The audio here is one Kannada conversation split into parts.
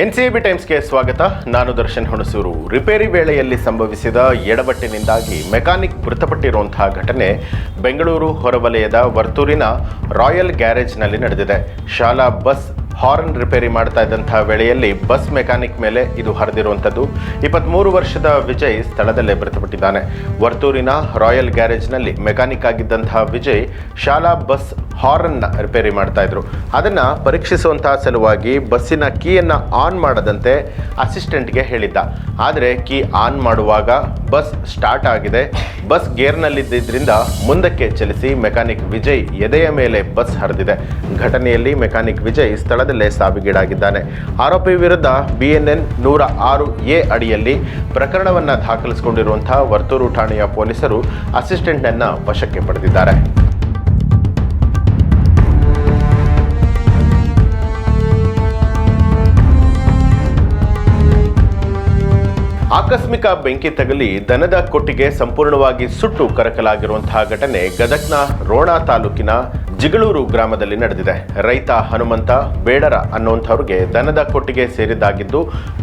ಎನ್ಸಿಬಿ ಟೈಮ್ಸ್ಗೆ ಸ್ವಾಗತ. ನಾನು ದರ್ಶನ್ ಹುಣಸೂರು. ರಿಪೇರಿ ವೇಳೆಯಲ್ಲಿ ಸಂಭವಿಸಿದ ಎಡವಟ್ಟಿನಿಂದಾಗಿ ಮೆಕ್ಯಾನಿಕ್ ಮೃತಪಟ್ಟಿರುವಂತಹ ಘಟನೆ ಬೆಂಗಳೂರು ಹೊರವಲಯದ ವರ್ತೂರಿನ ರಾಯಲ್ ಗ್ಯಾರೇಜ್ನಲ್ಲಿ ನಡೆದಿದೆ. ಶಾಲಾ ಬಸ್ ಹಾರ್ನ್ ರಿಪೇರಿ ಮಾಡ್ತಾ ಇದ್ದಂತಹ ವೇಳೆಯಲ್ಲಿ ಬಸ್ ಮೆಕ್ಯಾನಿಕ್ ಮೇಲೆ ಇದು ಹರಿದಿರುವಂಥದ್ದು. 23 ವರ್ಷದ ವಿಜಯ್ ಸ್ಥಳದಲ್ಲೇ ಮೃತಪಟ್ಟಿದ್ದಾನೆ. ವರ್ತೂರಿನ ರಾಯಲ್ ಗ್ಯಾರೇಜ್ನಲ್ಲಿ ಮೆಕ್ಯಾನಿಕ್ ಆಗಿದ್ದಂತಹ ವಿಜಯ್ ಶಾಲಾ ಬಸ್ ಹಾರ್ನ್ ರಿಪೇರಿ ಮಾಡ್ತಾ ಇದ್ರು. ಅದನ್ನು ಪರೀಕ್ಷಿಸುವಂತಹ ಸಲುವಾಗಿ ಬಸ್ಸಿನ ಕೀಯನ್ನು ಆನ್ ಮಾಡದಂತೆ ಅಸಿಸ್ಟೆಂಟ್ಗೆ ಹೇಳಿದ್ದ. ಆದರೆ ಕೀ ಆನ್ ಮಾಡುವಾಗ ಬಸ್ ಸ್ಟಾರ್ಟ್ ಆಗಿದೆ. ಬಸ್ ಗೇರ್ನಲ್ಲಿದ್ದರಿಂದ ಮುಂದಕ್ಕೆ ಚಲಿಸಿ ಮೆಕ್ಯಾನಿಕ್ ವಿಜಯ್ ಎದೆಯ ಮೇಲೆ ಬಸ್ ಹರಿದಿದೆ. ಘಟನೆಯಲ್ಲಿ ಮೆಕ್ಯಾನಿಕ್ ವಿಜಯ್ ಸ್ಥಳದಲ್ಲೇ ಸಾವಿಗೀಡಾಗಿದ್ದಾನೆ. ಆರೋಪಿ ವಿರುದ್ಧ BNN 106A ಅಡಿಯಲ್ಲಿ ಪ್ರಕರಣವನ್ನು ದಾಖಲಿಸಿಕೊಂಡಿರುವಂತಹ ವರ್ತೂರು ಠಾಣೆಯ ಪೊಲೀಸರು ಅಸಿಸ್ಟೆಂಟ್ನನ್ನು ವಶಕ್ಕೆ ಪಡೆದಿದ್ದಾರೆ. ಆಕಸ್ಮಿಕ ಬೆಂಕಿ ತಗುಲಿ ದನದ ಕೊಟ್ಟಿಗೆ ಸಂಪೂರ್ಣವಾಗಿ ಸುಟ್ಟು ಕರಕಲಾಗಿರುವಂತಹ ಘಟನೆ ಗದಗ್ನ ರೋಣ ತಾಲೂಕಿನ ಜಿಗಳೂರು ಗ್ರಾಮದಲ್ಲಿ ನಡೆದಿದೆ. ರೈತ ಹನುಮಂತ ಬೇಡರ ಅನ್ನುವಂಥವ್ರಿಗೆ ದನದ ಕೊಟ್ಟಿಗೆ ಸೇರಿದ್ದಾಗಿದ್ದು,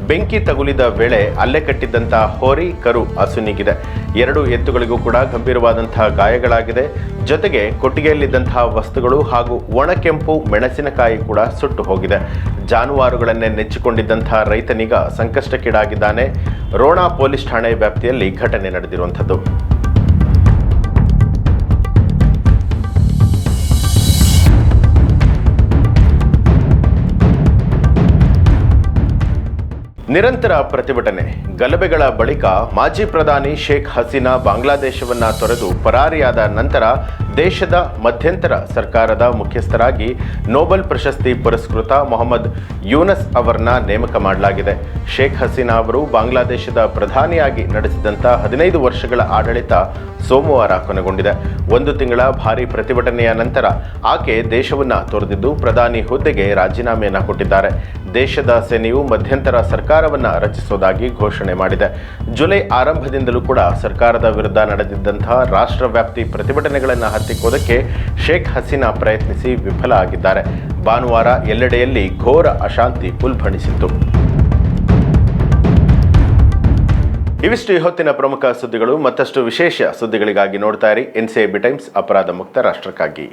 ಬೆಂಕಿ ತಗುಲಿದ ವೇಳೆ ಅಲ್ಲೇ ಕಟ್ಟಿದ್ದಂತಹ ಹೋರಿ ಕರು ಅಸುನೀಗಿದೆ. 2 ಎತ್ತುಗಳಿಗೂ ಕೂಡ ಗಂಭೀರವಾದಂತಹ ಗಾಯಗಳಾಗಿದೆ. ಜೊತೆಗೆ ಕೊಟ್ಟಿಗೆಯಲ್ಲಿದ್ದಂತಹ ವಸ್ತುಗಳು ಹಾಗೂ ಒಣಕೆಂಪು ಮೆಣಸಿನಕಾಯಿ ಕೂಡ ಸುಟ್ಟು ಹೋಗಿದೆ. ಜಾನುವಾರುಗಳನ್ನೇ ನೆಚ್ಚಿಕೊಂಡಿದ್ದಂತಹ ರೈತನೀಗ ಸಂಕಷ್ಟಕ್ಕೀಡಾಗಿದ್ದಾನೆ. ರೋಣ ಪೊಲೀಸ್ ಠಾಣೆ ವ್ಯಾಪ್ತಿಯಲ್ಲಿ ಘಟನೆ ನಡೆದಿರುವಂಥದ್ದು. ನಿರಂತರ ಪ್ರತಿಭಟನೆ, ಗಲಭೆಗಳ ಬಳಿಕ ಮಾಜಿ ಪ್ರಧಾನಿ ಶೇಖ್ ಹಸೀನಾ ಬಾಂಗ್ಲಾದೇಶವನ್ನು ತೊರೆದು ಪರಾರಿಯಾದ ನಂತರ ದೇಶದ ಮಧ್ಯಂತರ ಸರ್ಕಾರದ ಮುಖ್ಯಸ್ಥರಾಗಿ ನೊಬೆಲ್ ಪ್ರಶಸ್ತಿ ಪುರಸ್ಕೃತ ಮೊಹಮ್ಮದ್ ಯೂನಸ್ ಅವರನ್ನ ನೇಮಕ ಮಾಡಲಾಗಿದೆ. ಶೇಖ್ ಹಸೀನಾ ಅವರು ಬಾಂಗ್ಲಾದೇಶದ ಪ್ರಧಾನಿಯಾಗಿ ನಡೆಸಿದಂಥ 15 ವರ್ಷಗಳ ಆಡಳಿತ ಸೋಮವಾರ ಕೊನೆಗೊಂಡಿದೆ. 1 ತಿಂಗಳ ಭಾರೀ ಪ್ರತಿಭಟನೆಯ ನಂತರ ಆಕೆ ದೇಶವನ್ನು ತೊರೆದಿದ್ದು ಪ್ರಧಾನಿ ಹುದ್ದೆಗೆ ರಾಜೀನಾಮೆಯನ್ನು ಕೊಟ್ಟಿದ್ದಾರೆ. ದೇಶದ ಸೇನೆಯು ಮಧ್ಯಂತರ ಸರ್ಕಾರವನ್ನು ರಚಿಸುವುದಾಗಿ ಘೋಷಣೆ ಮಾಡಿದೆ. ಜುಲೈ ಆರಂಭದಿಂದಲೂ ಕೂಡ ಸರ್ಕಾರದ ವಿರುದ್ಧ ನಡೆದಿದ್ದಂತಹ ರಾಷ್ಟ್ರವ್ಯಾಪ್ತಿ ಪ್ರತಿಭಟನೆಗಳನ್ನು ಹತ್ತಿಕ್ಕೋದಕ್ಕೆ ಶೇಖ್ ಹಸೀನಾ ಪ್ರಯತ್ನಿಸಿ ವಿಫಲ ಆಗಿದ್ದಾರೆ. ಭಾನುವಾರ ಎಲ್ಲೆಡೆಯಲ್ಲಿ ಘೋರ ಅಶಾಂತಿ ಉಲ್ಬಣಿಸಿತ್ತು. ಇವಿಷ್ಟು ಹೊತ್ತಿನ ಪ್ರಮುಖ ಸುದ್ದಿಗಳು. ಮತ್ತಷ್ಟು ವಿಶೇಷ ಸುದ್ದಿಗಳಿಗಾಗಿ ನೋಡ್ತಾ ಇರಿ NCIB ಟೈಮ್ಸ್, ಅಪರಾಧ ಮುಕ್ತ ರಾಷ್ಟ್ರಕ್ಕಾಗಿ.